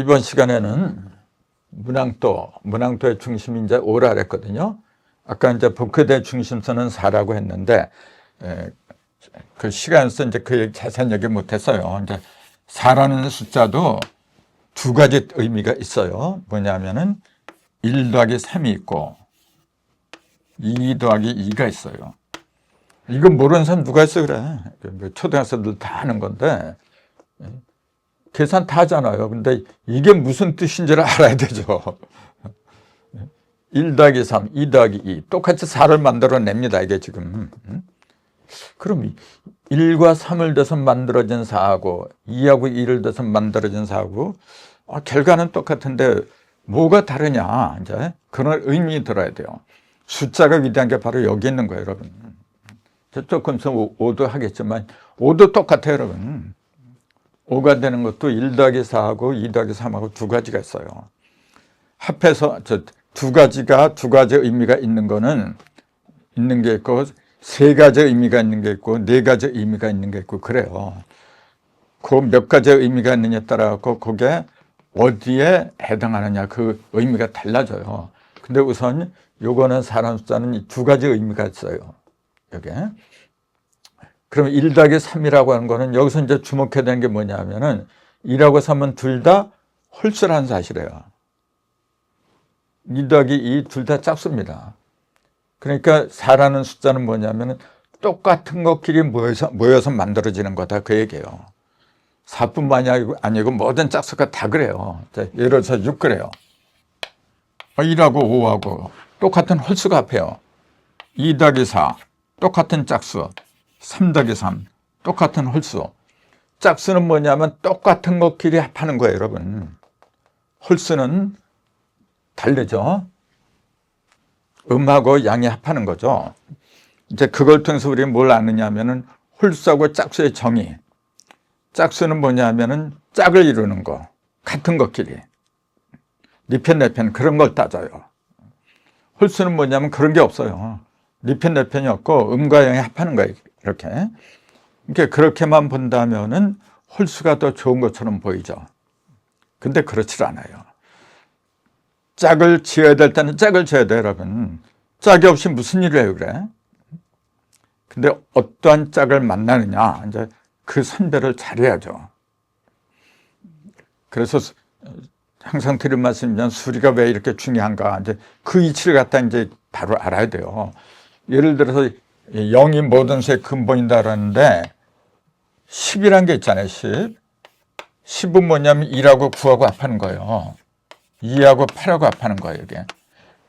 이번 시간에는 문항도의 중심이 이제 5라 그랬거든요. 아까 이제 복회대 중심선은 4라고 했는데, 그 시간에서 이제 그 얘기 자세한 얘기 못했어요. 이제 4라는 숫자도 두 가지 의미가 있어요. 뭐냐면은 1 더하기 3이 있고 2 더하기 2가 있어요. 이거 모르는 사람 누가 있어 그래. 초등학생들 다 하는 건데 계산 다 하잖아요. 근데 이게 무슨 뜻인지를 알아야 되죠. 1 더하기 3, 2 더하기 2 똑같이 4를 만들어냅니다. 이게 지금. 그럼 1과 3을 더서 만들어진 4하고 2하고 2를 더서 만들어진 4하고 결과는 똑같은데 뭐가 다르냐, 이제 그런 의미 들어야 돼요. 숫자가 위대한 게 바로 여기 있는 거예요, 여러분. 조금 있으면 5도 하겠지만 5도 똑같아요, 여러분. 5가 되는 것도 1 더하기 4하고 2 더하기 3하고 두 가지가 있어요. 합해서 두 가지가 두 가지 의미가 있는 거는 있는 게 있고, 세 가지 의미가 있는 게 있고, 네 가지 의미가 있는 게 있고, 그래요. 그 몇 가지 의미가 있느냐에 따라 그게 어디에 해당하느냐, 그 의미가 달라져요. 근데 우선 요거는 사람 숫자는 두 가지 의미가 있어요. 여기. 그럼 1 더하기 3이라고 하는 거는 여기서 이제 주목해야 되는 게 뭐냐면은 1하고 3은 둘 다 홀수라는 사실이에요. 2 더하기 2 둘 다 짝수입니다. 그러니까 4라는 숫자는 뭐냐면은 똑같은 것끼리 모여서 만들어지는 거다, 그 얘기예요. 4뿐만이 아니고 모든 짝수가 다 그래요. 예를 들어서 6 그래요. 1하고 5하고 똑같은 홀수가 합해요. 2 더하기 4 똑같은 짝수, 3 더하기 3 똑같은 홀수. 짝수는 뭐냐면 똑같은 것끼리 합하는 거예요, 여러분. 홀수는 다르죠. 음하고 양이 합하는 거죠. 이제 그걸 통해서 우리는 뭘 아느냐면은 홀수하고 짝수의 정의. 짝수는 뭐냐면은 짝을 이루는 거, 같은 것끼리. 네 편, 내 편, 그런 걸 따져요. 홀수는 뭐냐면 그런 게 없어요. 네 편, 내 편이 없고 음과 양이 합하는 거예요, 이렇게. 그러니까 그렇게만 본다면은 홀수가 더 좋은 것처럼 보이죠. 근데 그렇지 않아요. 짝을 지어야 될 때는 짝을 지어야 돼요, 여러분. 짝이 없이 무슨 일을 해요, 그래? 근데 어떠한 짝을 만나느냐, 이제 그 선별을 잘해야죠. 그래서 항상 드린 말씀이지만 수리가 왜 이렇게 중요한가, 이제 그 이치를 갖다 이제 바로 알아야 돼요. 예를 들어서 0이 모든 수의 근본이다 그러는데 10이라는 게 있잖아요, 10. 10은 뭐냐면 1하고 9하고 합하는 거예요. 2하고 8하고 합하는 거예요, 이게.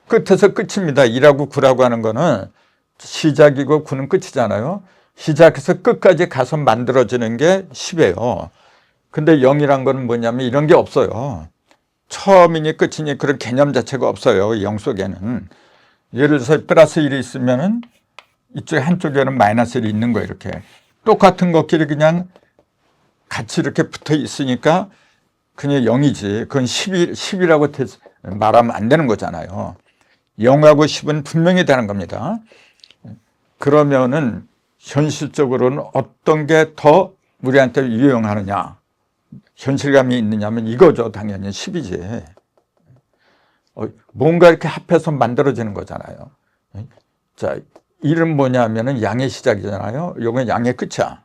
끝에서 끝입니다. 1하고 9라고 하는 거는 시작이고 9는 끝이잖아요. 시작해서 끝까지 가서 만들어지는 게 10이에요. 근데 0이란 거는 뭐냐면 이런 게 없어요. 처음이니 끝이니 그런 개념 자체가 없어요, 0 속에는. 예를 들어서 플러스 1이 있으면은 이쪽 한쪽에는 마이너스 1이 있는 거예요, 이렇게. 똑같은 것끼리 그냥 같이 이렇게 붙어 있으니까 그냥 0이지. 그건 10이라고 말하면 안 되는 거잖아요. 0하고 10은 분명히 다른 겁니다. 그러면은 현실적으로는 어떤 게 더 우리한테 유용하느냐, 현실감이 있느냐면 이거죠. 당연히 10이지. 뭔가 이렇게 합해서 만들어지는 거잖아요. 자, 1은 뭐냐면은 양의 시작이잖아요. 요건 양의 끝이야.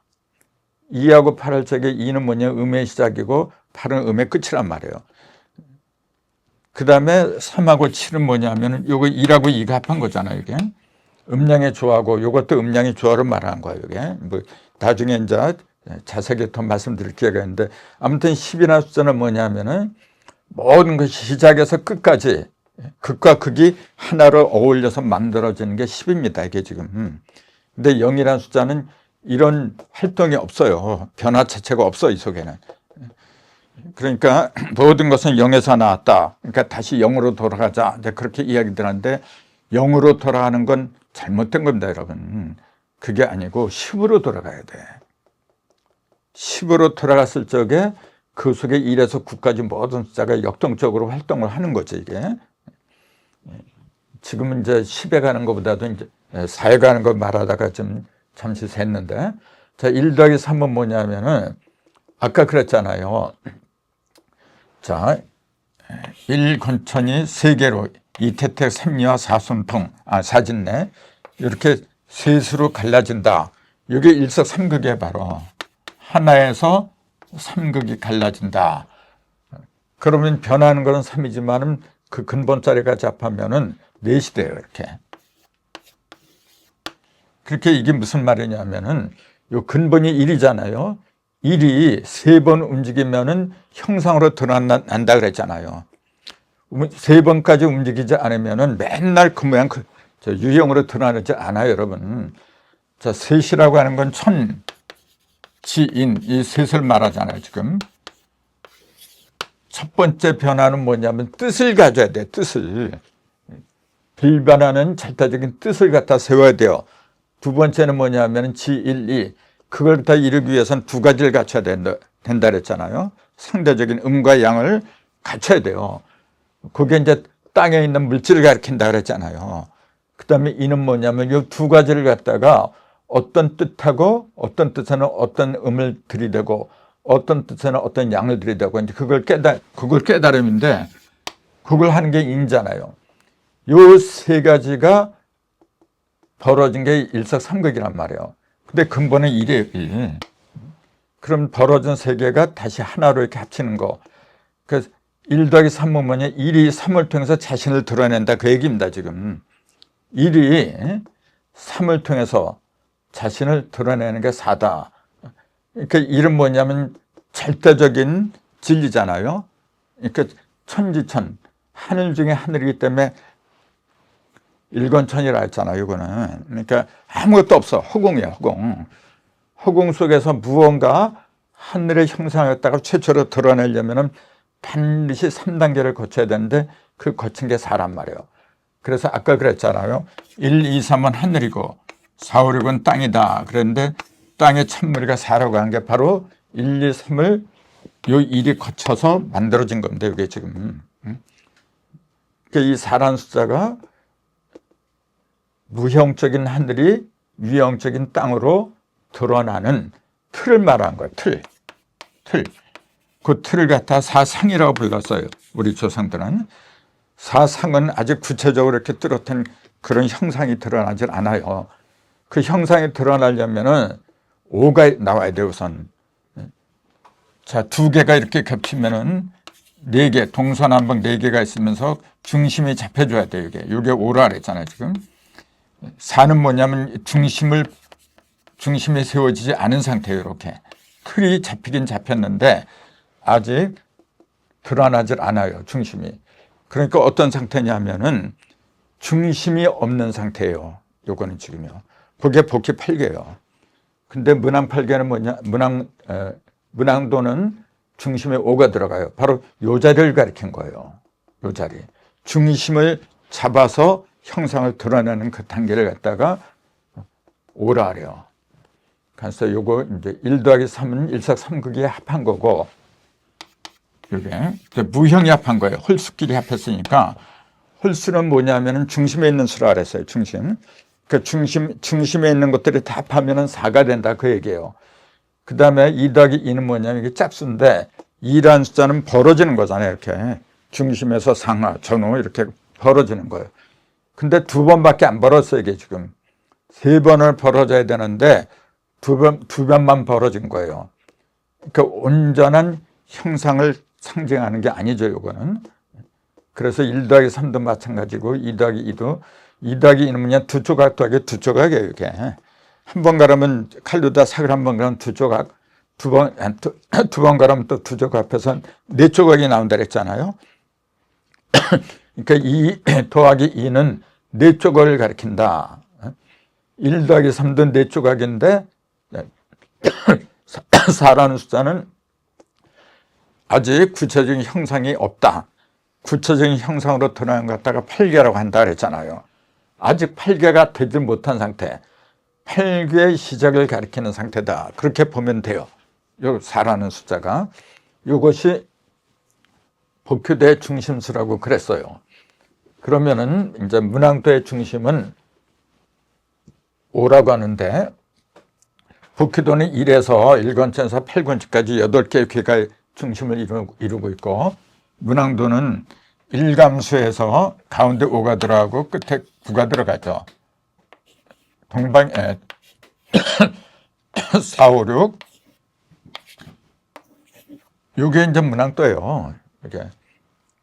2하고 8할 적에 2는 뭐냐, 음의 시작이고 8은 음의 끝이란 말이에요. 그 다음에 3하고 7은 뭐냐면 요거 1하고 2가 합한 거잖아요, 이게. 음량의 조화고 요것도 음량의 조화를 말하는 거예요, 이게. 뭐 나중에 이제 자세하게 더 말씀드릴 기회가 있는데, 아무튼 10이라는 숫자는 뭐냐면은 모든 것이 시작에서 끝까지 극과 극이 하나로 어울려서 만들어지는 게 10입니다, 이게 지금. 근데 0이라는 숫자는 이런 활동이 없어요. 변화 자체가 없어, 이 속에는. 그러니까 모든 것은 0에서 나왔다. 그러니까 다시 0으로 돌아가자. 이제 그렇게 이야기들 하는데 0으로 돌아가는 건 잘못된 겁니다, 여러분. 그게 아니고 10으로 돌아가야 돼. 10으로 돌아갔을 적에 그 속에 1에서 9까지 모든 숫자가 역동적으로 활동을 하는 거죠, 이게. 지금은 이제 10에 가는 것보다도 이제 4에 가는 걸 말하다가 좀 잠시 샜는데, 자, 1 더하기 3은 뭐냐면은 아까 그랬잖아요. 자, 1권천이 3개로 이태택, 삼리와 사순통, 사진내 이렇게 셋으로 갈라진다. 이게 일석삼극이에요. 바로 하나에서 삼극이 갈라진다. 그러면 변하는 것은 3이지만은 그 근본 자리가 잡하면은 4이 돼요. 이렇게. 그렇게 이게 무슨 말이냐면은 요 근본이 1이잖아요. 1이 3번 움직이면은 형상으로 드러난다 그랬잖아요. 3번까지 움직이지 않으면은 맨날 그 모양 유형으로 드러나지 않아요, 여러분. 자, 셋이라고 하는 건 천, 지인, 이 셋을 말하잖아요, 지금. 첫 번째 변화는 뭐냐면 뜻을 가져야 돼요, 뜻을. 빌변하는 절대적인 뜻을 갖다 세워야 돼요. 두 번째는 뭐냐면 지일이. 그걸 다 이루기 위해서는 2가지를 갖춰야 된다 그랬잖아요. 상대적인 음과 양을 갖춰야 돼요. 그게 이제 땅에 있는 물질을 가리킨다 그랬잖아요. 그 다음에 이는 뭐냐면 이 2가지를 갖다가 어떤 뜻하고 어떤 뜻에는 어떤 음을 들이대고 어떤 뜻에는 어떤 양을 들이대고 이제 그걸 깨달음인데 그걸 하는 게 인잖아요. 요 3가지가 벌어진 게 일석삼극이란 말이에요. 근데 근본은 1이에요, 1. 그럼 벌어진 3개가 다시 하나로 이렇게 합치는 거. 그래서 1 더하기 3은 뭐냐? 1이 3을 통해서 자신을 드러낸다. 그 얘기입니다, 지금. 1이 3을 통해서 자신을 드러내는 게 4다. 그러니까 1은 뭐냐면 절대적인 진리잖아요. 그러니까 천지천, 하늘 중에 하늘이기 때문에 일권천이라 했잖아요, 이거는. 그러니까 아무것도 없어. 허공이야, 허공. 허공 속에서 무언가 하늘의 형상을 갖다가 최초로 드러내려면은 반드시 3단계를 거쳐야 되는데 그 거친 게 4란 말이에요. 그래서 아까 그랬잖아요. 1, 2, 3은 하늘이고 4, 5, 6은 땅이다. 그런데 땅의 첫무리가 4라고 한 게 바로 1, 2, 3을 요 1이 거쳐서 만들어진 겁니다. 이게 지금. 그러니까 이 4라는 숫자가 무형적인 하늘이 유형적인 땅으로 드러나는 틀을 말한 거예요. 틀. 그 틀을 갖다 사상이라고 불렀어요. 우리 조상들은. 사상은 아직 구체적으로 이렇게 뚜렷한 그런 형상이 드러나질 않아요. 그 형상이 드러나려면은 5가 나와야 돼요, 우선. 자, 2개가 이렇게 겹치면은 4개, 동서남북 4개가 있으면서 중심이 잡혀줘야 돼요, 이게. 이게 5라 그랬잖아요, 지금. 4는 뭐냐면 중심이 세워지지 않은 상태예요, 이렇게. 틀이 잡히긴 잡혔는데 아직 드러나질 않아요, 중심이. 그러니까 어떤 상태냐면은 중심이 없는 상태예요. 요거는 지금요. 그게 복희 8개예요. 근데 문항 8개는 뭐냐? 문항도는 중심에 5가 들어가요. 바로 요 자리를 가리킨 거예요. 요 자리. 중심을 잡아서 형상을 드러내는 그 단계를 갖다가 5라 그래요. 그래서 요거 이제 1 더하기 3은 일석삼극이 합한 거고, 이게 무형이 합한 거예요. 홀수끼리 합했으니까. 홀수는 뭐냐면은 중심에 있는 수라 그랬어요. 중심. 그 중심에 있는 것들이 다 합하면은 4가 된다. 그 얘기예요. 그 다음에 2 더하기 2는 뭐냐면 이게 짝수인데 2라는 숫자는 벌어지는 거잖아요. 이렇게. 중심에서 상하, 전후 이렇게 벌어지는 거예요. 근데 2번밖에 안 벌었어요. 이게 지금. 3번을 벌어져야 되는데 두 번만 벌어진 거예요. 그러니까 온전한 형상을 상징하는 게 아니죠, 요거는. 그래서 1 더하기 3도 마찬가지고 2 더하기 2도 2 더하기 2는 뭐냐? 2조각 더하기 2조각이에요, 이게. 한 번 가르면 칼로다 삭을 한 번 가르면 2조각, 두 번 가르면 또 2조각 합해서 4조각이 나온다 그랬잖아요. 그러니까 2 더하기 2는 4조각을 가리킨다. 1 더하기 3도 4조각인데 4라는 숫자는 아직 구체적인 형상이 없다. 구체적인 형상으로 드러난 것 갖다가 8개라고 한다 그랬잖아요. 아직 8개가 되지 못한 상태, 8개의 시작을 가리키는 상태다. 그렇게 보면 돼요. 요 4라는 숫자가. 이것이 복효도의 중심수라고 그랬어요. 그러면은 이제 문항도의 중심은 5라고 하는데, 복효도는 1에서 1권천에서 8권까지 8개의 괴가 중심을 이루고 있고, 문항도는 일감수에서 가운데 5가 들어가고 끝에 9가 들어가죠. 동방에 4, 5, 6 이게 이제 문항도예요. 이게.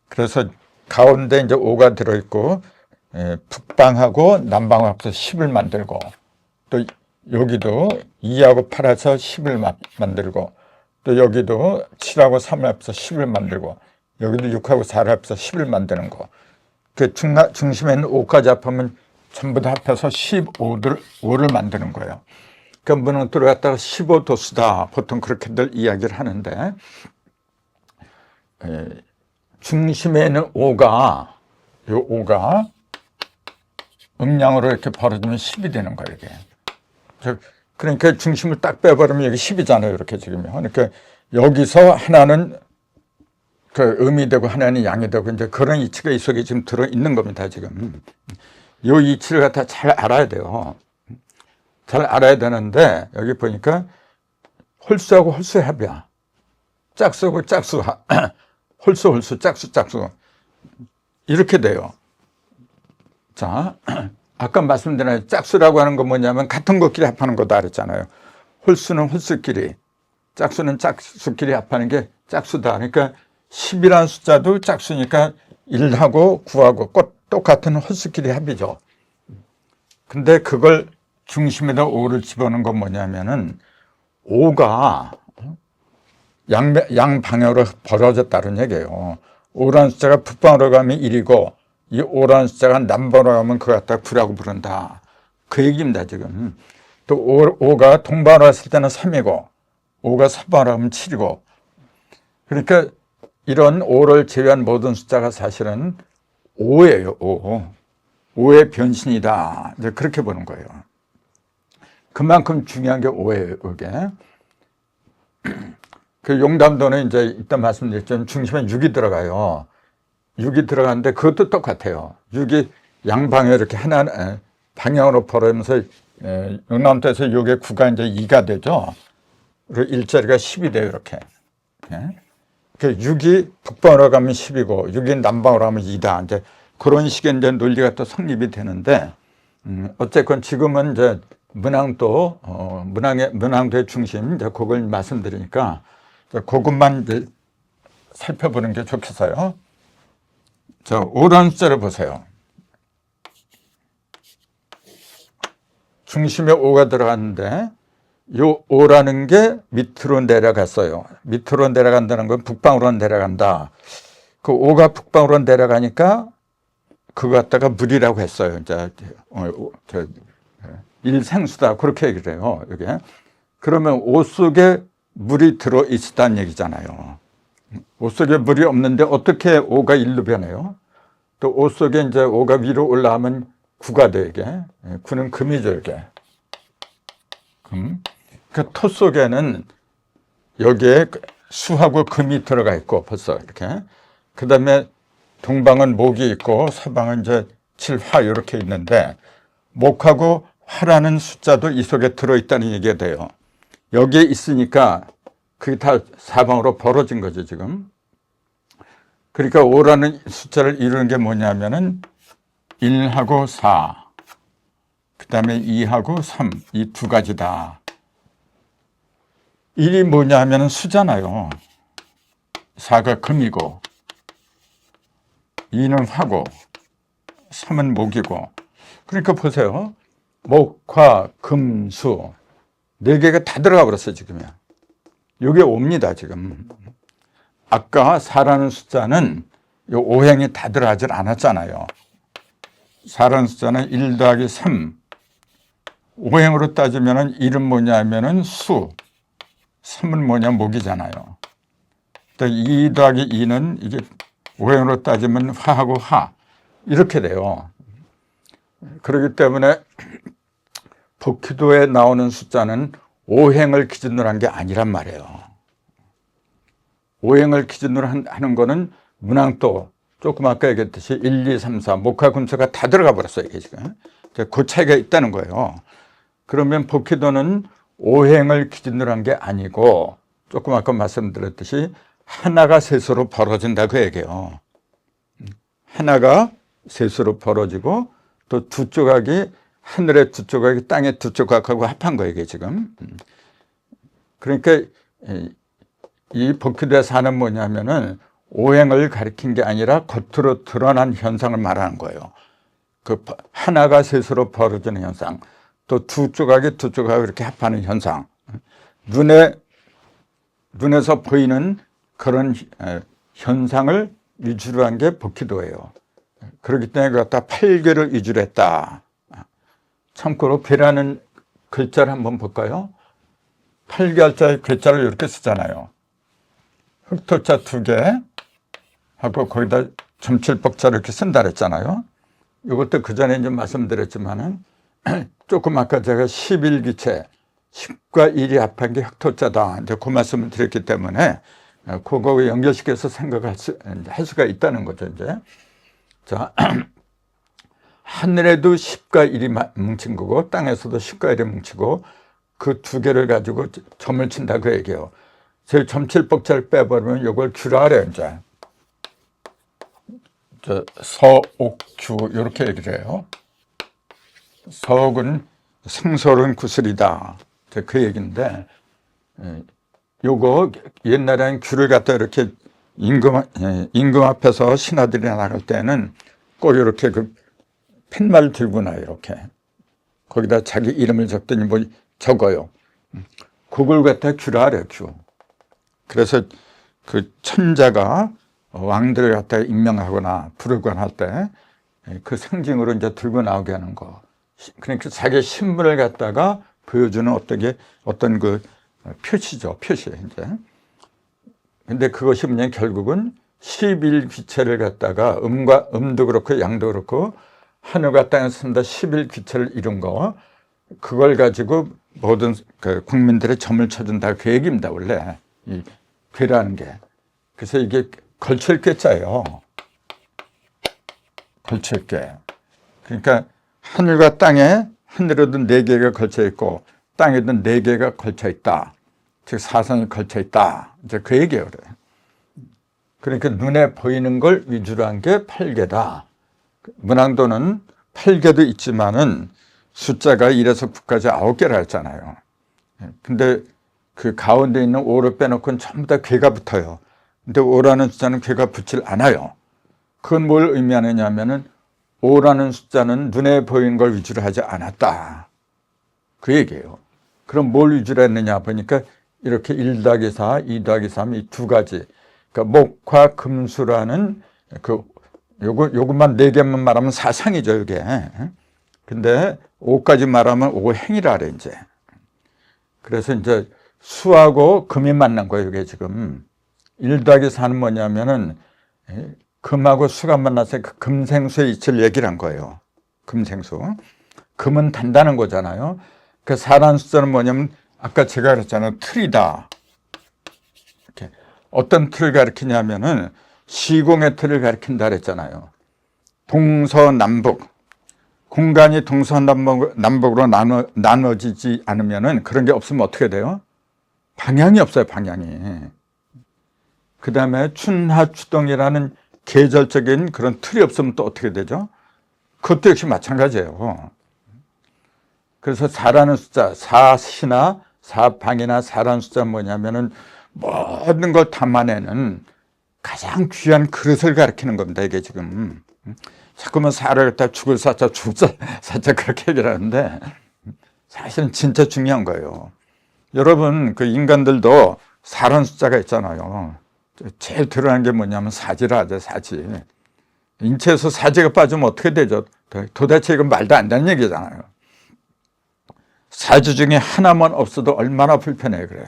그래서 가운데 이제 5가 들어있고 북방하고 남방하고 합해서 10을 만들고 또 여기도 2하고 8해서 10을 만들고 또 여기도 7하고 3을 합해서 10을 만들고 여기도 6하고 4를 합해서 10을 만드는 거. 그 중심에 있는 5까지 합하면 전부 다 합해서 15를 만드는 거예요. 그 문항도를 갖다가 15도수다. 보통 그렇게들 이야기를 하는데 중심에 있는 5가 음량으로 이렇게 벌어지면 10이 되는 거예요, 이게. 그러니까 중심을 딱 빼버리면 여기 10이잖아요, 이렇게 지금요. 그러니까 여기서 하나는 그 음이 되고 하나는 양이 되고 이제 그런 이치가 이 속에 지금 들어 있는 겁니다, 지금. 이 이치를 갖다 잘 알아야 돼요. 잘 알아야 되는데 여기 보니까 홀수하고 홀수의 합이야. 짝수하고 짝수, 홀수, 짝수 이렇게 돼요. 자, 아까 말씀드린 짝수라고 하는 건 뭐냐면 같은 것끼리 합하는 거다 그랬잖아요. 홀수는 홀수끼리, 짝수는 짝수끼리 합하는 게 짝수다. 그러니까 10이라는 숫자도 짝수니까 1하고 9하고 똑같은 홀수끼리 합이죠. 근데 그걸 중심에다 5를 집어넣은 건 뭐냐면은 5가 양방향으로 벌어졌다는 얘기예요. 5라는 숫자가 북방으로 가면 1이고 이 5라는 숫자가 남방으로 가면 그거 갖다 9라고 부른다. 그 얘기입니다, 지금. 또 5가 동방으로 갔을 때는 3이고 5가 서방으로 가면 7이고 그러니까 이런 5를 제외한 모든 숫자가 사실은 5예요, 5. 5의 변신이다. 이제 그렇게 보는 거예요. 그만큼 중요한 게 5예요, 이게. 그 용담도는 이제 이따 말씀드렸지만 중심에 6이 들어가요. 6이 들어가는데 그것도 똑같아요. 6이 양방에 이렇게 하나 방향으로 벌어지면서 용담도에서 6의 9가 이제 2가 되죠. 그리고 일자리가 10이 돼요, 이렇게. 그 6이 북방으로 가면 10이고 6이 남방으로 가면 2다. 이제 그런 식의 이제 논리가 또 성립이 되는데 어쨌건 지금은 이제 문항도 문항도의 중심 이제 그걸 말씀드리니까 그것만 이제 살펴보는 게 좋겠어요. 자, 5라는 숫자를 보세요. 중심에 5가 들어갔는데 요 5라는 게 밑으로 내려갔어요. 밑으로 내려간다는 건 북방으로 내려간다. 그 5가 북방으로 내려가니까 그거 갖다가 물이라고 했어요. 이제 일생수다 그렇게 얘기를 해요. 이게 그러면 5 속에 물이 들어 있다는 얘기잖아요. 5 속에 물이 없는데 어떻게 5가 1로 변해요? 또 5 속에 이제 5가 위로 올라가면 9가 돼, 이게. 9는 금이죠, 이게. 금. 그 토 속에는 여기에 수하고 금이 들어가 있고 벌써 이렇게. 그 다음에 동방은 목이 있고 서방은 이제 칠화 이렇게 있는데 목하고 화라는 숫자도 이 속에 들어있다는 얘기가 돼요. 여기에 있으니까 그게 다 사방으로 벌어진 거죠, 지금. 그러니까 5라는 숫자를 이루는 게 뭐냐면은 1하고 4, 그 다음에 2하고 3, 이 두 가지다. 1이 뭐냐 하면은 수잖아요. 4가 금이고, 2는 화고, 3은 목이고. 그러니까 보세요. 목화, 금, 수. 4개가 다 들어가 버렸어요, 지금이야. 이게 5입니다, 지금. 아까 4라는 숫자는 요 5행이 다 들어가질 않았잖아요. 4라는 숫자는 1 더하기 3. 5행으로 따지면은 1은 뭐냐 하면은 수. 3은 뭐냐, 목이잖아요. 또 2 더하기 2는 이게 5행으로 따지면 화하고 화. 이렇게 돼요. 그렇기 때문에 복희도에 나오는 숫자는 5행을 기준으로 한 게 아니란 말이에요. 5행을 기준으로 하는 거는 문항도 조금 아까 얘기했듯이 1, 2, 3, 4 목화 금수가 다 들어가 버렸어요, 이게 지금. 그 차이가 있다는 거예요. 그러면 복희도는 5행을 기준으로 한 게 아니고 조금 아까 말씀드렸듯이 하나가 셋으로 벌어진다 그 얘기예요. 하나가 셋으로 벌어지고 또 두 조각이 하늘의 두 조각이 땅의 두 조각하고 합한 거예요, 이게 지금. 그러니까 이 복귀대사는 뭐냐면은 오행을 가리킨 게 아니라 겉으로 드러난 현상을 말하는 거예요. 그 하나가 셋으로 벌어지는 현상, 또 두 조각이 두 조각을 이렇게 합하는 현상, 눈에서 보이는 그런 현상을 위주로 한 게 복귀도예요. 그렇기 때문에 갖다 8개를 위주로 했다. 참고로 괴라는 글자를 한번 볼까요? 8개월자의 괴자를 이렇게 쓰잖아요. 흑토자 2개 하고 거기다 점칠법자를 이렇게 쓴다 그랬잖아요. 이것도 그 전에 이제 말씀드렸지만은 조금 아까 제가 11기체 10과 1이 합한 게 흑토자다. 이제 그 말씀을 드렸기 때문에 그거에 연결시켜서 생각할 수가 있다는 거죠, 이제. 자, 하늘에도 10과 1이 뭉친 거고 땅에서도 10과 1이 뭉치고 그 두 개를 가지고 점을 친다 그 얘기예요. 제 점칠법자를 빼버리면 이걸 규라 그래요, 이제. 서옥규 이렇게 얘기를 해요. 서옥은 생소른 구슬이다. 그 얘기인데 요거 옛날에는 규를 갖다 이렇게 임금 앞에서 신하들이 나갈 때는 꼭 이렇게 그 펜말 들고 나요, 이렇게. 거기다 자기 이름을 적더니 뭐 적어요. 그걸 갖다 규라 그래요, 규. 그래서 그 천자가 왕들을 갖다 임명하거나 부르거나 할 때 그 상징으로 이제 들고 나오게 하는 거. 그러니까 자기 신분을 갖다가 보여주는 어떤 그 표시죠, 표시, 이제. 근데 그것이 뭐냐면 결국은 11귀체를 갖다가 음도 그렇고 양도 그렇고 하늘과 땅에서 쓴다 11귀체를 이룬 거, 그걸 가지고 모든 그 국민들의 점을 쳐준다 그 얘기입니다, 원래. 이 괴라는 게. 그래서 이게 걸칠괴자예요. 걸칠괴. 그러니까 하늘과 땅에 하늘에도 4개가 걸쳐 있고 땅에도 4개가 걸쳐 있다. 즉 사선이 걸쳐 있다. 이제 그 얘기예요, 그래. 그러니까 눈에 보이는 걸 위주로 한 게 8개다. 문항도는 8개도 있지만은 숫자가 1에서 9까지 9개라 했잖아요. 근데 그 가운데 있는 5를 빼놓고는 전부 다 괴가 붙어요. 근데 5라는 숫자는 괴가 붙질 않아요. 그건 뭘 의미하느냐 하면은 5라는 숫자는 눈에 보이는 걸 위주로 하지 않았다. 그 얘기예요. 그럼 뭘 위주로 했느냐 보니까 이렇게 1 더하기 4, 2 더하기 3 이 두 가지. 그러니까 목화 금수라는 요것만 4개만 말하면 사상이죠, 이게. 근데 5까지 말하면 5행이라 그래, 이제. 그래서 이제 수하고 금이 만난 거예요, 이게 지금. 1 더하기 4는 뭐냐면은 금하고 수가 만나서 그 금생수의 이치를 얘기를 한 거예요. 금생수. 금은 단다는 거잖아요. 그 4라는 숫자는 뭐냐면 아까 제가 그랬잖아요. 틀이다. 이렇게. 어떤 틀을 가리키냐면은 시공의 틀을 가리킨다 그랬잖아요. 동서남북. 공간이 동서남북으로 나눠지지 않으면은 그런 게 없으면 어떻게 돼요? 방향이 없어요, 방향이. 그 다음에 춘하추동이라는 계절적인 그런 틀이 없으면 또 어떻게 되죠? 그것도 역시 마찬가지예요. 그래서 4라는 숫자, 4시나 4방이나 4라는 숫자는 뭐냐면은 모든 걸 담아내는 가장 귀한 그릇을 가리키는 겁니다, 이게 지금. 자꾸만 4를 갖다 죽을 사자, 죽을 사자 그렇게 얘기를 하는데 사실은 진짜 중요한 거예요. 여러분, 그 인간들도 4라는 숫자가 있잖아요. 제일 드러난 게 뭐냐면 사지라 하죠, 사지. 인체에서 사지가 빠지면 어떻게 되죠? 도대체 이건 말도 안 되는 얘기잖아요. 사지 중에 하나만 없어도 얼마나 불편해요, 그래요.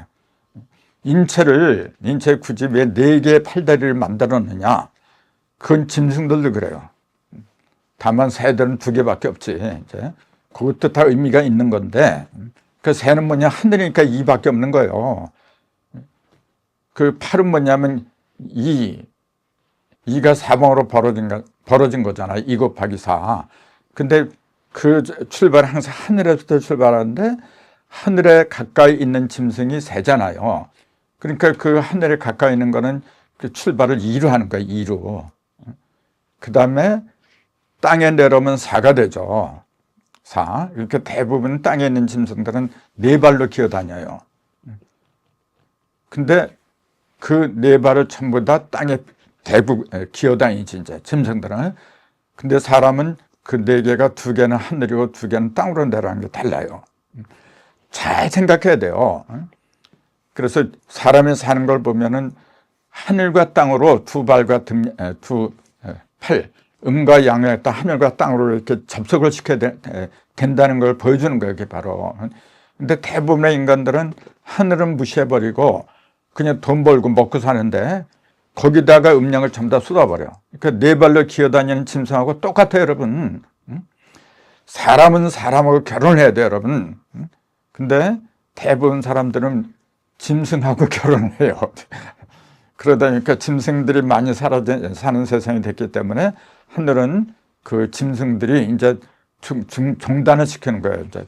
인체 굳이 왜 4개의 팔다리를 만들었느냐? 그건 짐승들도 그래요. 다만 새들은 2개밖에 없지. 이제 그것도 다 의미가 있는 건데, 그 새는 뭐냐? 하늘이니까 2밖에 없는 거예요. 그 팔은 뭐냐면 2가 사방으로 벌어진 거잖아요. 2 곱하기 4. 근데 그 출발은 항상 하늘에서부터 출발하는데 하늘에 가까이 있는 짐승이 새잖아요. 그러니까 그 하늘에 가까이 있는 거는 그 출발을 2로 하는 거예요. 2로. 그 다음에 땅에 내려오면 4가 되죠. 4. 이렇게 대부분 땅에 있는 짐승들은 4발로 기어다녀요. 근데 그 4발을 전부 다 땅에 대부분 기어다니지, 이제 짐승들은. 근데 사람은 그 4개가 2개는 하늘이고 2개는 땅으로 내려가는 게 달라요. 잘 생각해야 돼요. 그래서 사람이 사는 걸 보면은 하늘과 땅으로 2발과 두 팔, 음과 양에 딱 하늘과 땅으로 이렇게 접속을 시켜야 된다는 걸 보여주는 거예요, 이게 바로. 근데 대부분의 인간들은 하늘은 무시해버리고 그냥 돈 벌고 먹고 사는데 거기다가 음량을 전부 다 쏟아버려. 그러니까 4발로 기어다니는 짐승하고 똑같아요, 여러분. 사람은 사람하고 결혼을 해야 돼요, 여러분. 근데 대부분 사람들은 짐승하고 결혼을 해요. 그러다 보니까 짐승들이 많이 사는 세상이 됐기 때문에 하늘은 그 짐승들이 이제 종단을 시키는 거예요. 이제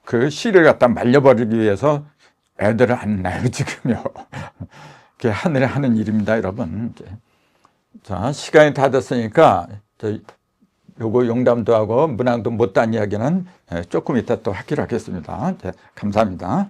그 씨를 갖다 말려버리기 위해서 애들을 안 낳아요, 지금요. 그게 하늘에 하는 일입니다, 여러분. 자, 시간이 다 됐으니까 요거 용담도 하고 문항도 못한 이야기는 조금 이따 또 하기로 하겠습니다. 감사합니다.